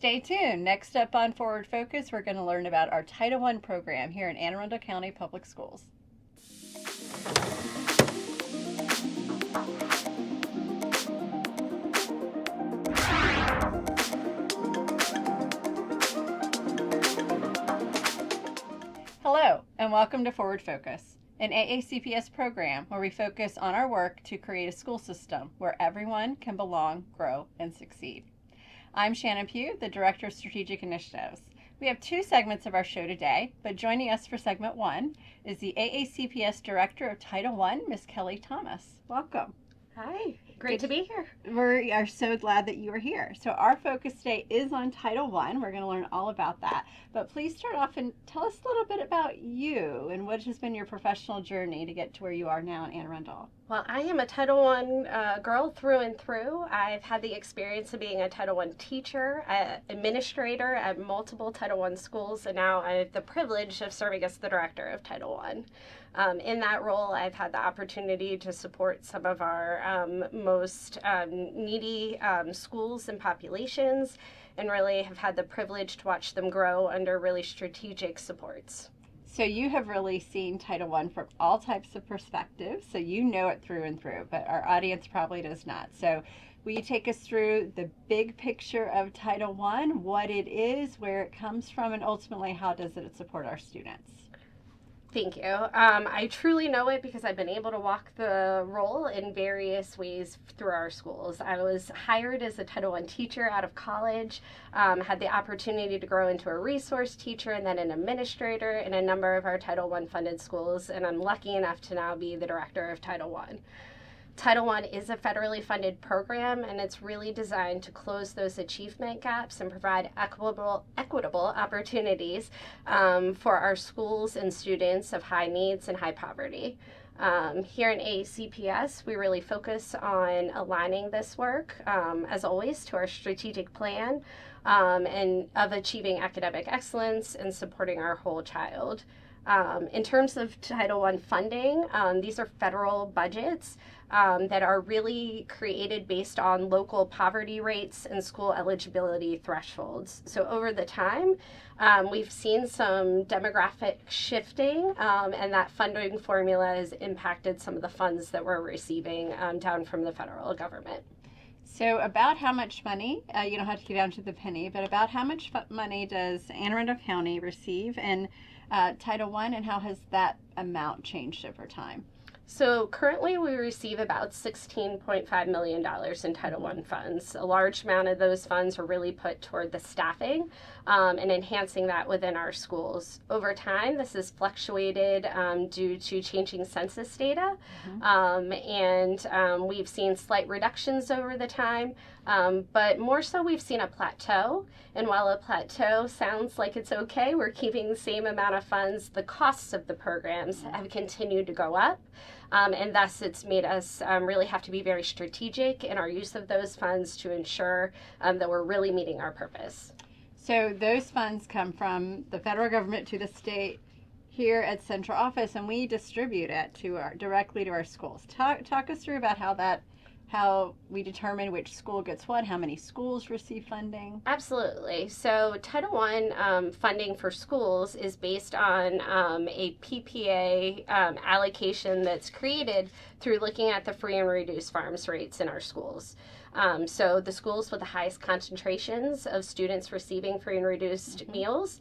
Stay tuned. Next up on Forward Focus, we're going to learn about our Title I program here in Anne Arundel County Public Schools. Hello, and welcome to Forward Focus, an AACPS program where we focus on our work to create a school system where everyone can belong, grow, and succeed. I'm Shannon Pugh, the Director of Strategic Initiatives. We have two segments of our show today, but joining us for segment one is the AACPS Director of Title I, Ms. Kelly Thomas. Welcome. Hi, great to be here. We are so glad that you are here. So our focus today is on Title I. We're going to learn all about that. But please start off and tell us a little bit about you and what has been your professional journey to get to where you are now in Anne Arundel. Well, I am a Title I girl through and through. I've had the experience of being a Title I teacher, administrator at multiple Title I schools, and now I have the privilege of serving as the director of Title I. In that role, I've had the opportunity to support some of our most needy schools and populations, and really have had the privilege to watch them grow under really strategic supports. So you have really seen Title I from all types of perspectives, so you know it through and through, but our audience probably does not. So will you take us through the big picture of Title I, what it is, where it comes from, and ultimately how does it support our students? Thank you. I truly know it because I've been able to walk the role in various ways through our schools. I was hired as a Title I teacher out of college, had the opportunity to grow into a resource teacher and then an administrator in a number of our Title I funded schools, and I'm lucky enough to now be the director of Title I. Title I is a federally funded program, and it's really designed to close those achievement gaps and provide equitable opportunities for our schools and students of high needs and high poverty. Here in AACPS, we really focus on aligning this work, as always, to our strategic plan and of achieving academic excellence and supporting our whole child. In terms of Title I funding, these are federal budgets that are really created based on local poverty rates and school eligibility thresholds. So over the time, we've seen some demographic shifting, and that funding formula has impacted some of the funds that we're receiving down from the federal government. So about how much money, you don't have to get down to the penny, but about how much money does Anne Arundel County receive in Title I, and how has that amount changed over time? So currently we receive about $16.5 million in Title I funds. A large amount of those funds are really put toward the staffing and enhancing that within our schools. Over time, this has fluctuated due to changing census data, and we've seen slight reductions over the time, but more so we've seen a plateau. And while a plateau sounds like it's okay, we're keeping the same amount of funds, the costs of the programs have continued to go up. And thus it's made us really have to be very strategic in our use of those funds to ensure that we're really meeting our purpose. So those funds come from the federal government to the state here at central office, and we distribute it directly to our schools. Talk us through about how we determine which school gets what, how many schools receive funding. Absolutely. So Title I funding for schools is based on a PPA allocation that's created through looking at the free and reduced farms rates in our schools. So the schools with the highest concentrations of students receiving free and reduced meals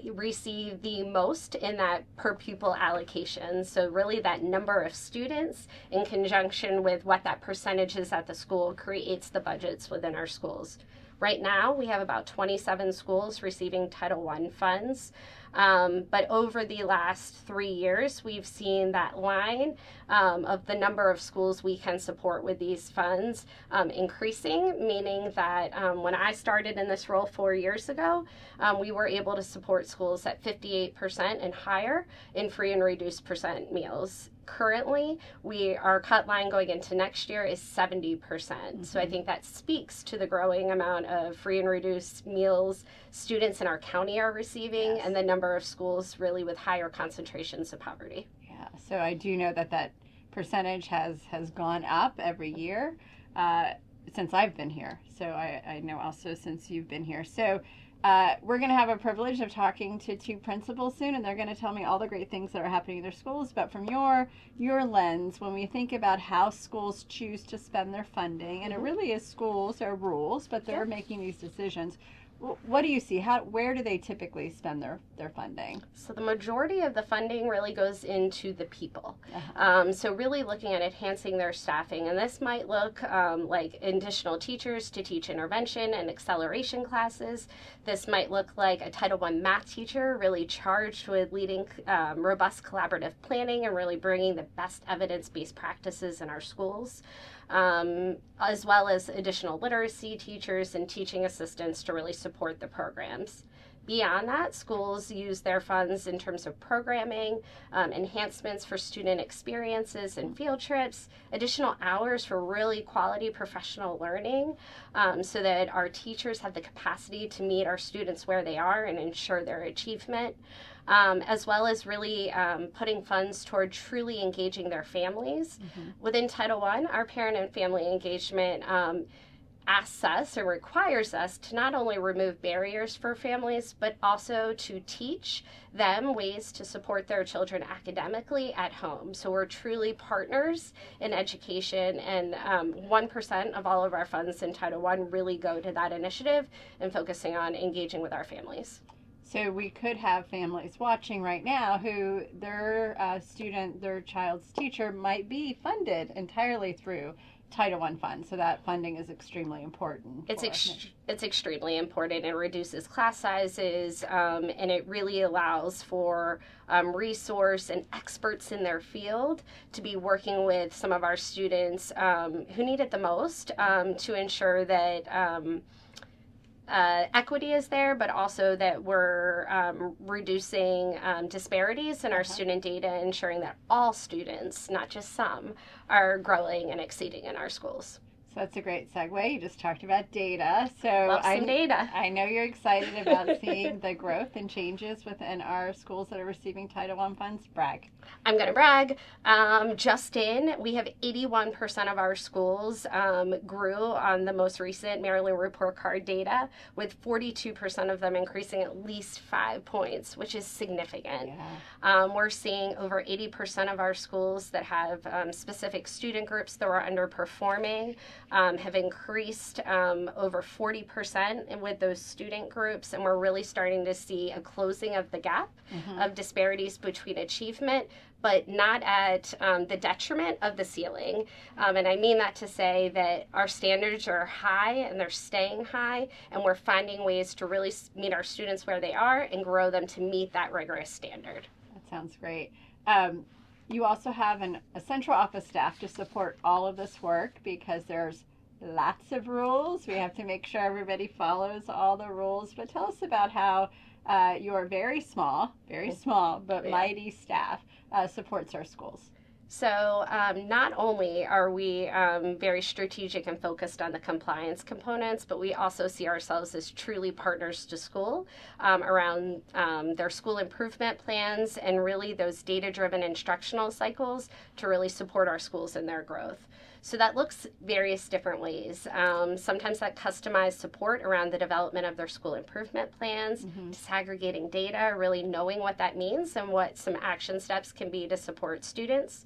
receive the most in that per pupil allocation. So really that number of students in conjunction with what that percentage is at the school creates the budgets within our schools. Right now, we have about 27 schools receiving Title I funds. But over the last 3 years, we've seen that line of the number of schools we can support with these funds increasing, meaning that when I started in this role 4 years ago, we were able to support schools at 58% and higher in free and reduced percent meals. Currently, our cut line going into next year is 70%. So I think that speaks to the growing amount of free and reduced meals students in our county are receiving, and the number of schools really with higher concentrations of poverty. Yeah, so I do know that percentage has gone up every year. since I've been here. So I know also since you've been here. So we're going to have a privilege of talking to two principals soon, and they're going to tell me all the great things that are happening in their schools. But from your lens, when we think about how schools choose to spend their funding, and it really is schools or rules, but they're making these decisions. What do you see? Where do they typically spend their funding? So the majority of the funding really goes into the people. So really looking at enhancing their staffing. And this might look like additional teachers to teach intervention and acceleration classes. This might look like a Title I math teacher really charged with leading robust collaborative planning and really bringing the best evidence-based practices in our schools. As well as additional literacy teachers and teaching assistants to really support the programs. Beyond that, schools use their funds in terms of programming, enhancements for student experiences and field trips, additional hours for really quality professional learning, so that our teachers have the capacity to meet our students where they are and ensure their achievement. As well as really putting funds toward truly engaging their families. Within Title I, our parent and family engagement asks us or requires us to not only remove barriers for families, but also to teach them ways to support their children academically at home. So we're truly partners in education, and 1% of all of our funds in Title I really go to that initiative and focusing on engaging with our families. So we could have families watching right now who their their child's teacher might be funded entirely through Title I funds. So that funding is extremely important. It's extremely important. It reduces class sizes, and it really allows for resource and experts in their field to be working with some of our students who need it the most to ensure that equity is there, but also that we're reducing disparities in our student data, ensuring that all students, not just some, are growing and exceeding in our schools. So that's a great segue. You just talked about data. So data. I know you're excited about seeing the growth and changes within our schools that are receiving Title I funds. Brag. I'm going to brag. Just in, we have 81% of our schools grew on the most recent Maryland Report Card data, with 42% of them increasing at least 5 points, which is significant. Yeah. We're seeing over 80% of our schools that have specific student groups that were underperforming have increased over 40% with those student groups, and we're really starting to see a closing of the gap of disparities between achievement, but not at the detriment of the ceiling. And I mean that to say that our standards are high and they're staying high, and we're finding ways to really meet our students where they are and grow them to meet that rigorous standard. That sounds great. You also have a central office staff to support all of this work because there's lots of rules. We have to make sure everybody follows all the rules. But tell us about how your very small, but mighty staff supports our schools. So not only are we very strategic and focused on the compliance components, but we also see ourselves as truly partners to school around their school improvement plans and really those data-driven instructional cycles to really support our schools in their growth. So that looks various different ways. Sometimes that customized support around the development of their school improvement plans, disaggregating data, really knowing what that means and what some action steps can be to support students.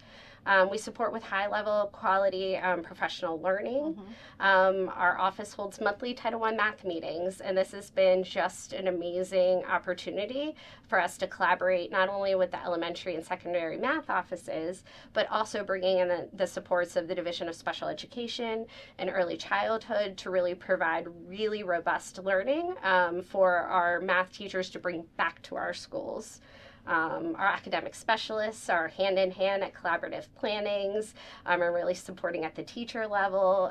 We support with high-level quality professional learning. Our office holds monthly Title I math meetings, and this has been just an amazing opportunity for us to collaborate not only with the elementary and secondary math offices, but also bringing in the supports of the Division of Special Education and Early Childhood to really provide really robust learning for our math teachers to bring back to our schools. Our academic specialists are hand in hand at collaborative plannings and really supporting at the teacher level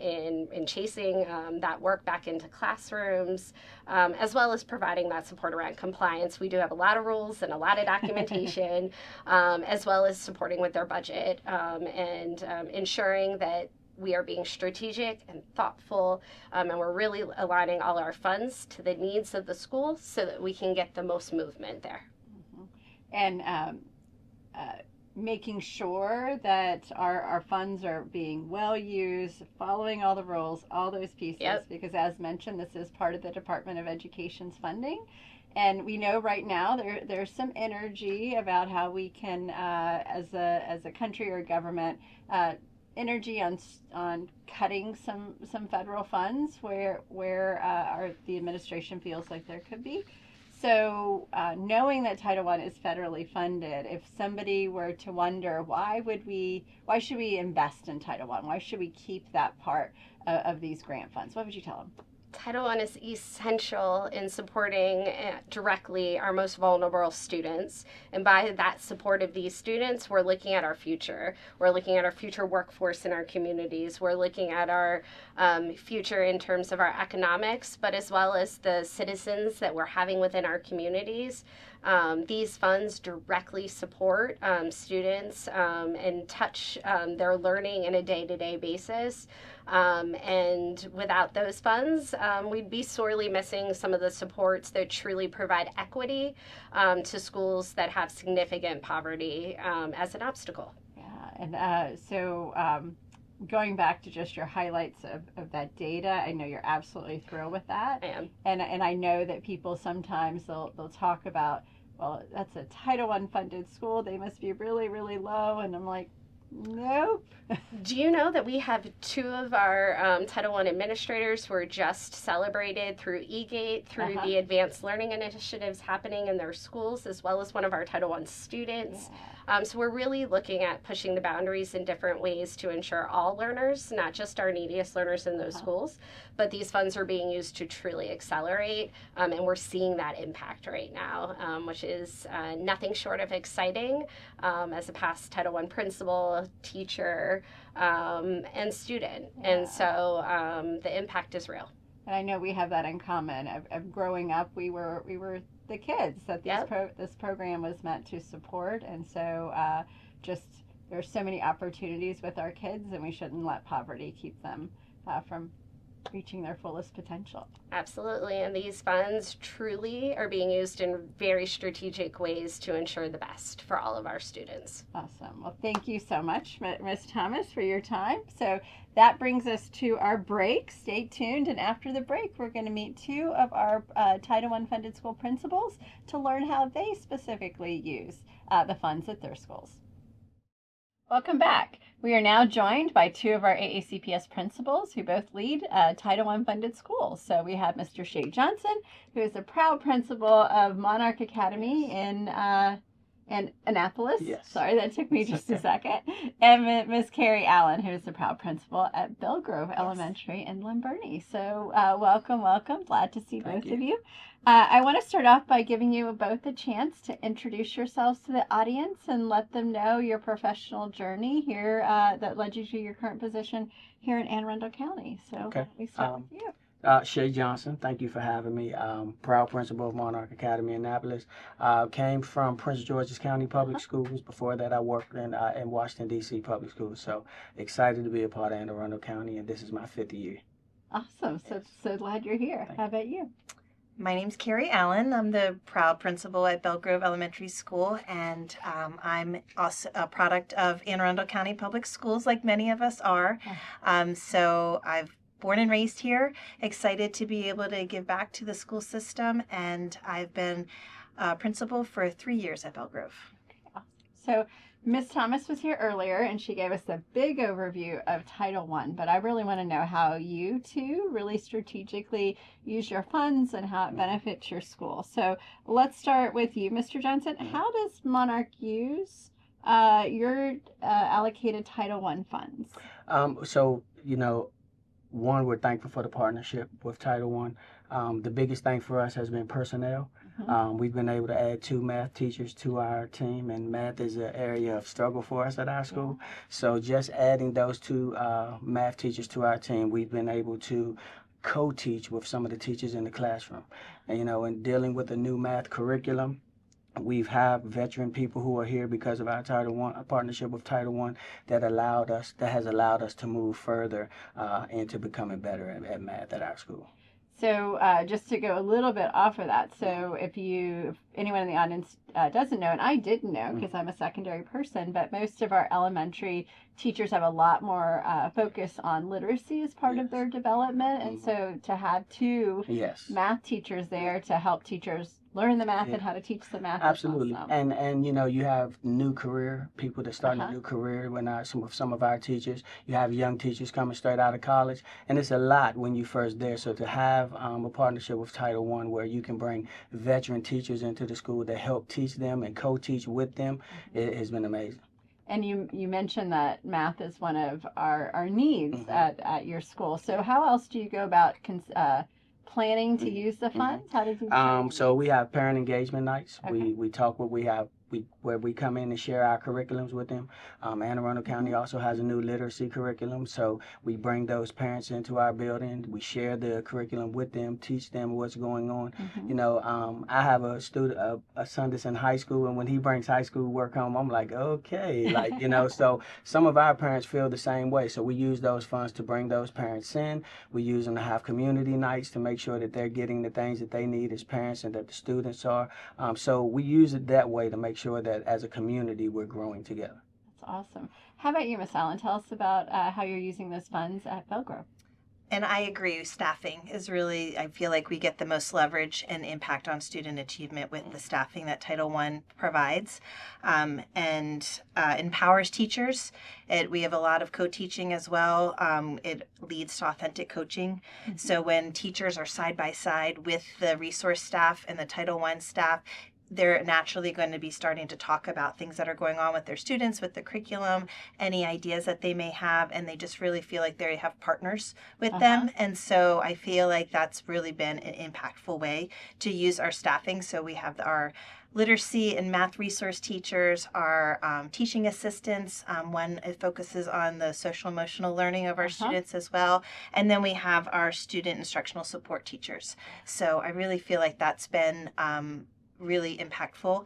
in chasing that work back into classrooms, as well as providing that support around compliance. We do have a lot of rules and a lot of documentation, as well as supporting with their budget and ensuring that we are being strategic and thoughtful, and we're really aligning all our funds to the needs of the school so that we can get the most movement there. And making sure that our funds are being well used, following all the rules, all those pieces. Yep. Because as mentioned, this is part of the Department of Education's funding. And we know right now there's some energy about how we can, as a country or government, energy on cutting some federal funds where the administration feels like there could be. So, knowing that Title I is federally funded, if somebody were to wonder why should we invest in Title I? Why should we keep that part of these grant funds? What would you tell them? Title I is essential in supporting directly our most vulnerable students. And by that support of these students, we're looking at our future. We're looking at our future workforce in our communities. We're looking at our future in terms of our economics, but as well as the citizens that we're having within our communities. These funds directly support students and touch their learning in a day-to-day basis. And without those funds, we'd be sorely missing some of the supports that truly provide equity to schools that have significant poverty as an obstacle. Yeah, and so going back to just your highlights of that data, I know you're absolutely thrilled with that. I am. And I know that people sometimes they'll talk about, well, that's a Title I funded school, they must be really, really low. And I'm like, nope. Do you know that we have two of our Title I administrators who were just celebrated through eGate, through the advanced learning initiatives happening in their schools, as well as one of our Title I students? Yeah. So we're really looking at pushing the boundaries in different ways to ensure all learners, not just our neediest learners in those schools, but these funds are being used to truly accelerate, and we're seeing that impact right now, which is nothing short of exciting as a past Title I principal, teacher, and student. Yeah. And so the impact is real. And I know we have that in common. Of growing up, we were the kids that this program was meant to support, and so just there's so many opportunities with our kids, and we shouldn't let poverty keep them from reaching their fullest potential. Absolutely, and these funds truly are being used in very strategic ways to ensure the best for all of our students. Awesome. Well, thank you so much, Ms. Thomas, for your time. So that brings us to our break. Stay tuned, and after the break, we're going to meet two of our Title I funded school principals to learn how they specifically use the funds at their schools. Welcome back. We are now joined by two of our AACPS principals who both lead Title I funded schools. So we have Mr. Shay Johnson, who is the proud principal of Monarch Academy in Annapolis. Yes. Sorry, that took me just a second. And Ms. Carrie Allen, who is the proud principal at Bellgrove Elementary in Limburnie. So welcome. Glad to see both of you. I want to start off by giving you both a chance to introduce yourselves to the audience and let them know your professional journey here that led you to your current position here in Anne Arundel County. So we start with you. Shay Johnson, thank you for having me. Proud principal of Monarch Academy in Annapolis. Came from Prince George's County Public Schools. Before that, I worked in Washington, D.C. Public Schools. So excited to be a part of Anne Arundel County, and this is my 5th year. Awesome. So glad you're here. How about you? My name's Carrie Allen. I'm the proud principal at Bellgrove Elementary School, and I'm also a product of Anne Arundel County Public Schools, like many of us are. So I've born and raised here, excited to be able to give back to the school system, and I've been principal for 3 years at Bellgrove. So Ms. Thomas was here earlier, and she gave us a big overview of Title I, but I really want to know how you two really strategically use your funds and how it benefits your school. So let's start with you, Mr. Johnson. How does Monarch use your allocated Title I funds? One, we're thankful for the partnership with Title I. The biggest thing for us has been personnel. We've been able to add 2 math teachers to our team, and math is an area of struggle for us at our school. So just adding those 2 math teachers to our team, we've been able to co-teach with some of the teachers in the classroom. And, in dealing with a new math curriculum, we've had veteran people who are here because of our Title I partnership with Title I that has allowed us to move further into becoming better at math at our school. So just to go a little bit off of that, so if anyone in the audience doesn't know, and I didn't know because I'm a secondary person, but most of our elementary teachers have a lot more focus on literacy as part of their development. And so to have two math teachers there to help teachers learn the math and how to teach the math. Absolutely. Awesome. And you know, you have new career people that start a new career when some of our teachers. You have young teachers coming straight out of college, and it's a lot when you first there. So to have a partnership with Title I where you can bring veteran teachers into the school to help teach them and co-teach with them, it has been amazing. And you mentioned that math is one of our needs at your school. So how else do you go about planning to use the funds? How did you? So we have parent engagement nights. We talk where we come in and share our curriculums with them. Anne Arundel County also has a new literacy curriculum, so we bring those parents into our building. We share the curriculum with them, teach them what's going on. You know, I have a son that's in high school, and when he brings high school work home, I'm like, okay, like, you know. So some of our parents feel the same way. So we use those funds to bring those parents in. We use them to have community nights to make sure that they're getting the things that they need as parents and that the students are. So we use it that way to make sure that as a community we're growing together. That's awesome. How about you, Miss Allen? Tell us about how you're using those funds at Belgrove. And I agree, staffing is really, I feel like we get the most leverage and impact on student achievement with the staffing that Title I provides, and empowers teachers. We have a lot of co-teaching as well. It leads to authentic coaching. So when teachers are side by side with the resource staff and the Title I staff, they're naturally going to be starting to talk about things that are going on with their students, with the curriculum, any ideas that they may have, and they just really feel like they have partners with them. And so I feel like that's really been an impactful way to use our staffing. So we have our literacy and math resource teachers, our teaching assistants. One focuses on the social emotional learning of our students as well. And then we have our student instructional support teachers. So I really feel like that's been really impactful.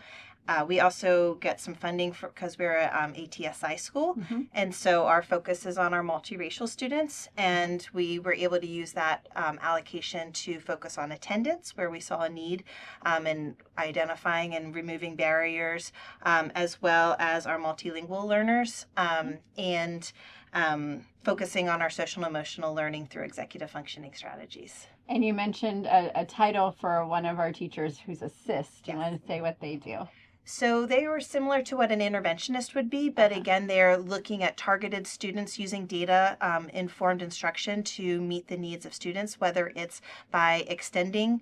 We also get some funding because we're a ATSI school, and so our focus is on our multiracial students, and we were able to use that allocation to focus on attendance, where we saw a need, and identifying and removing barriers, as well as our multilingual learners, and focusing on our social and emotional learning through executive functioning strategies. And you mentioned a title for one of our teachers who's a SIS. Do you want to say what they do? So they were similar to what an interventionist would be, but again, they're looking at targeted students using data-informed instruction to meet the needs of students, whether it's by extending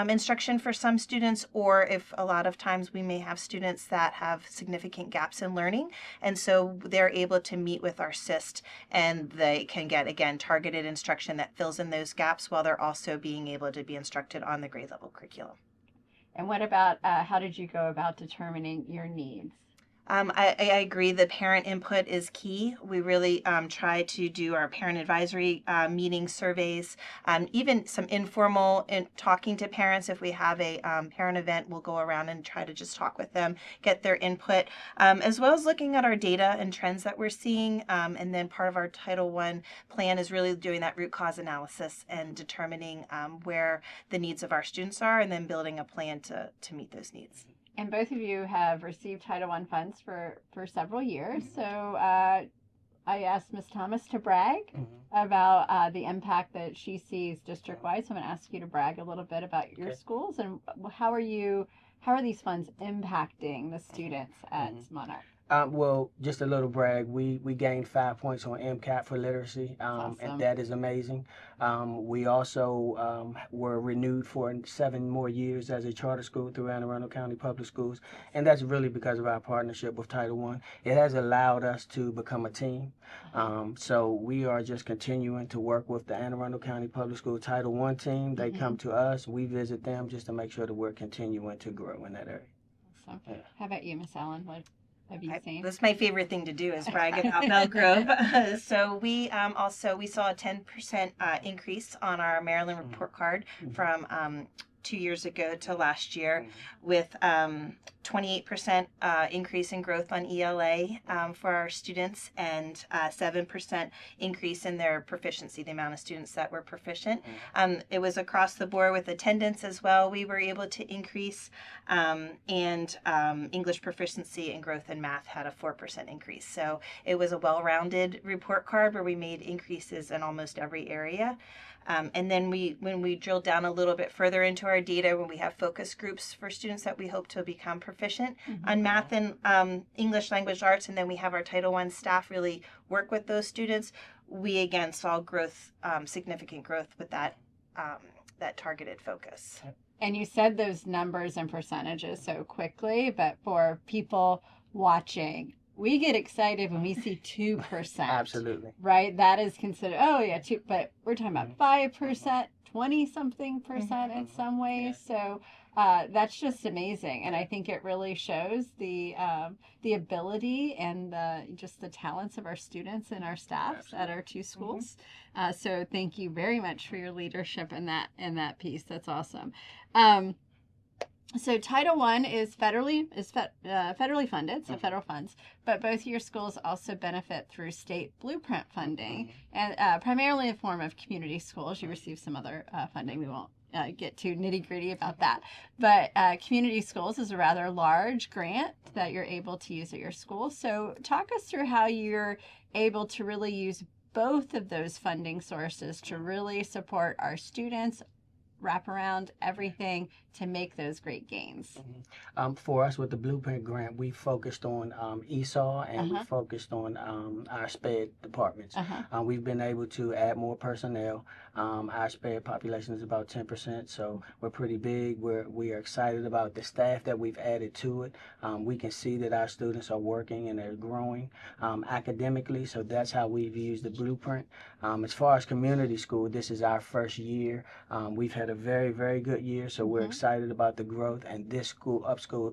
instruction for some students, or if a lot of times we may have students that have significant gaps in learning, and so they're able to meet with our SIST, and they can get, again, targeted instruction that fills in those gaps while they're also being able to be instructed on the grade level curriculum. And what about how did you go about determining your needs? I agree. The parent input is key. We really try to do our parent advisory meetings, surveys, even some informal talking to parents. If we have a parent event, we'll go around and try to just talk with them, get their input, as well as looking at our data and trends that we're seeing. And then part of our Title I plan is really doing that root cause analysis and determining where the needs of our students are, and then building a plan to meet those needs. And both of you have received Title I funds for several years. So I asked Ms. Thomas to brag about the impact that she sees district-wide. So I'm going to ask you to brag a little bit about your schools and how are these funds impacting the students at Monarch? Well, just a little brag. We gained 5 points on MCAT for literacy, awesome. And that is amazing. We also were renewed for 7 more years as a charter school through Anne Arundel County Public Schools, and that's really because of our partnership with Title I. It has allowed us to become a team. So we are just continuing to work with the Anne Arundel County Public School Title I team. They come to us, we visit them just to make sure that we're continuing to grow in that area. Awesome. Yeah. How about you, Miss Allen? What have you seen? That's my favorite thing to do is brag about Belgrove. So we saw a 10% increase on our Maryland report card from 2 years ago to last year, with 28% increase in growth on ELA for our students, and 7% increase in their proficiency, the amount of students that were proficient. It was across the board with attendance as well. We were able to increase, and English proficiency and growth in math had a 4% increase. So it was a well-rounded report card where we made increases in almost every area. And then when we drill down a little bit further into our data, when we have focus groups for students that we hope to become proficient on math and English language arts, and then we have our Title I staff really work with those students, we again saw growth, significant growth with that targeted focus. And you said those numbers and percentages so quickly, but for people watching, we get excited when we see 2%. Absolutely. Right? That is considered, oh yeah, 2, but we're talking about 5%, 20-something percent in some ways. So that's just amazing. And I think it really shows the ability and just the talents of our students and our staffs at our two schools. So thank you very much for your leadership in that piece. That's awesome. So Title I is federally funded, so federal funds, but both your schools also benefit through state blueprint funding, and primarily in the form of community schools. You receive some other funding. We won't get too nitty-gritty about that, but community schools is a rather large grant that you're able to use at your school. So talk us through how you're able to really use both of those funding sources to really support our students, wrap around everything to make those great gains. For us with the Blueprint Grant, we focused on ESOL and we focused on our SPED departments. We've been able to add more personnel. Our SPED population is about 10%, so we're pretty big. We are excited about the staff that we've added to it. We can see that our students are working and they're growing academically, so that's how we've used the Blueprint. As far as community school, this is our first year. We've had a very, very good year, so we're excited about the growth. And this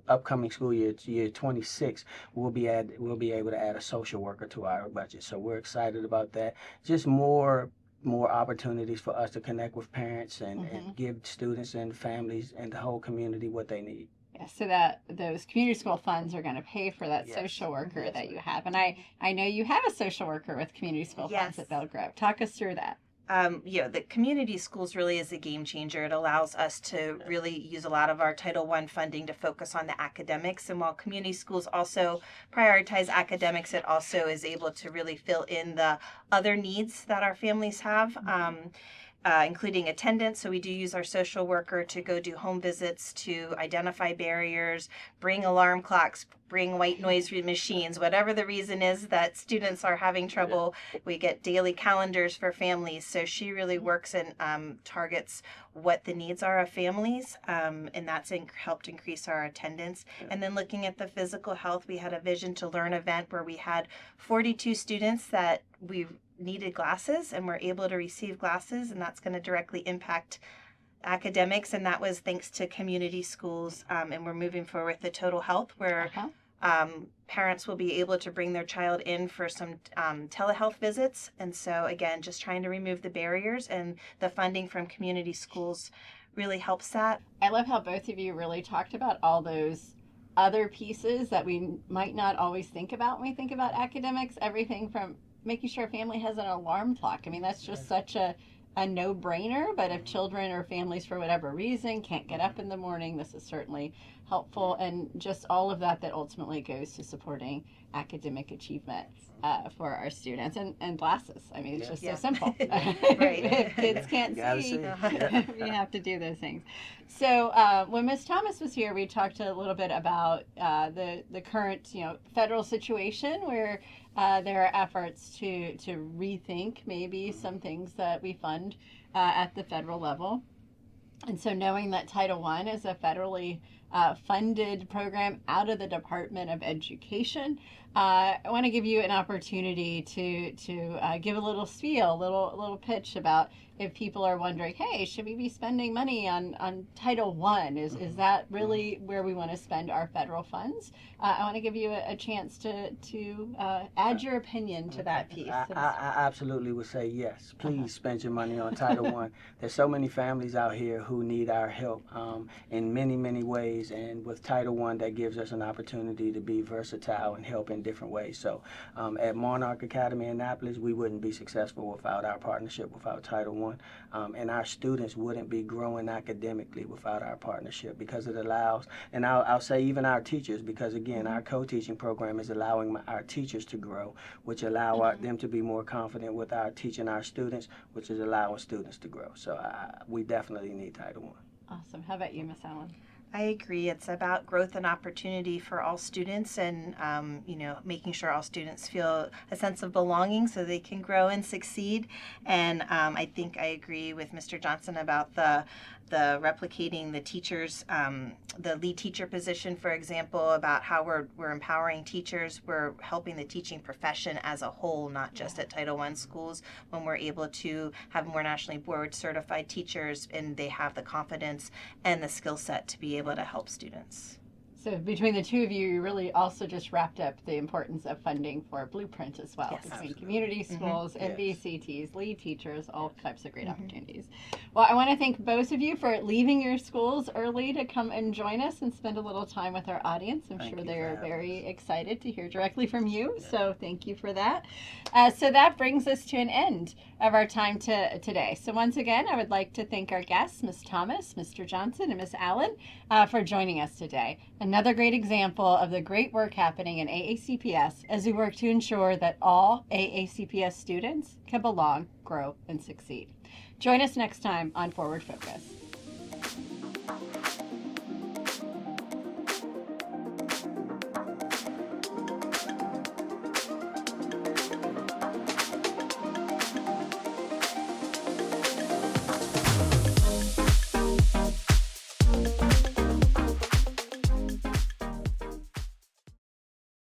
upcoming school year, year 26, we'll be able to add a social worker to our budget. So we're excited about that. Just more opportunities for us to connect with parents and give students and families and the whole community what they need. Yeah, so that those community school funds are going to pay for that social worker that you have. And I know you have a social worker with community school funds at Belle Grove. Talk us through that. The community schools really is a game changer. It allows us to really use a lot of our Title I funding to focus on the academics. And while community schools also prioritize academics, it also is able to really fill in the other needs that our families have. Including attendance. So we do use our social worker to go do home visits to identify barriers, bring alarm clocks, bring white noise machines, whatever the reason is that students are having trouble. We get daily calendars for families. So she really works and targets what the needs are of families, and that's helped increase our attendance. And then looking at the physical health, we had a Vision to Learn event where we had 42 students that we needed glasses and were able to receive glasses, and that's going to directly impact academics. And that was thanks to community schools, and we're moving forward with the Total Health, where parents will be able to bring their child in for some telehealth visits. And so again, just trying to remove the barriers, and the funding from community schools really helps that. I love how both of you really talked about all those other pieces that we might not always think about when we think about academics. Everything from making sure a family has an alarm clock. I mean, that's just such a no-brainer, but if children or families for whatever reason can't get up in the morning, this is certainly helpful. And just all of that ultimately goes to supporting academic achievement for our students. And glasses. I mean, it's just so simple. If kids can't see, we have to do those things. So when Ms. Thomas was here, we talked a little bit about the current federal situation where there are efforts to rethink maybe some things that we fund at the federal level. And so knowing that Title I is a federally funded program out of the Department of Education, I want to give you an opportunity to give a little spiel, a little pitch about if people are wondering, hey, should we be spending money on Title I? Is that really where we want to spend our federal funds? I want to give you a chance to add your opinion to that piece. I absolutely would say yes. Please spend your money on Title I. There's so many families out here who need our help in many, many ways. And with Title I, that gives us an opportunity to be versatile and help in different ways. So at Monarch Academy Annapolis, we wouldn't be successful without our partnership, without Title I. And our students wouldn't be growing academically without our partnership, because it allows, and I'll say even our teachers, because again, our co-teaching program is allowing our teachers to grow, which allow them to be more confident with our teaching our students, which is allowing students to grow. So we definitely need Title I. Awesome. How about you, Miss Allen? I agree. It's about growth and opportunity for all students, and making sure all students feel a sense of belonging so they can grow and succeed. And I think I agree with Mr. Johnson about the replicating the teachers, the lead teacher position, for example, about how we're empowering teachers. We're helping the teaching profession as a whole, not just at Title I schools, when we're able to have more nationally board certified teachers and they have the confidence and the skill set to be able to help students. So between the two of you, you really also just wrapped up the importance of funding for Blueprint as well, Yes. between Absolutely. community schools, Yes. NBCTs, lead teachers, all types of great opportunities. Well, I want to thank both of you for leaving your schools early to come and join us and spend a little time with our audience. I'm Thank sure you they for are having very us. excited to hear directly from you, so thank you for that. So that brings us to an end of our time today. So once again, I would like to thank our guests, Ms. Thomas, Mr. Johnson, and Ms. Allen, for joining us today. Another great example of the great work happening in AACPS as we work to ensure that all AACPS students can belong, grow, and succeed. Join us next time on Forward Focus.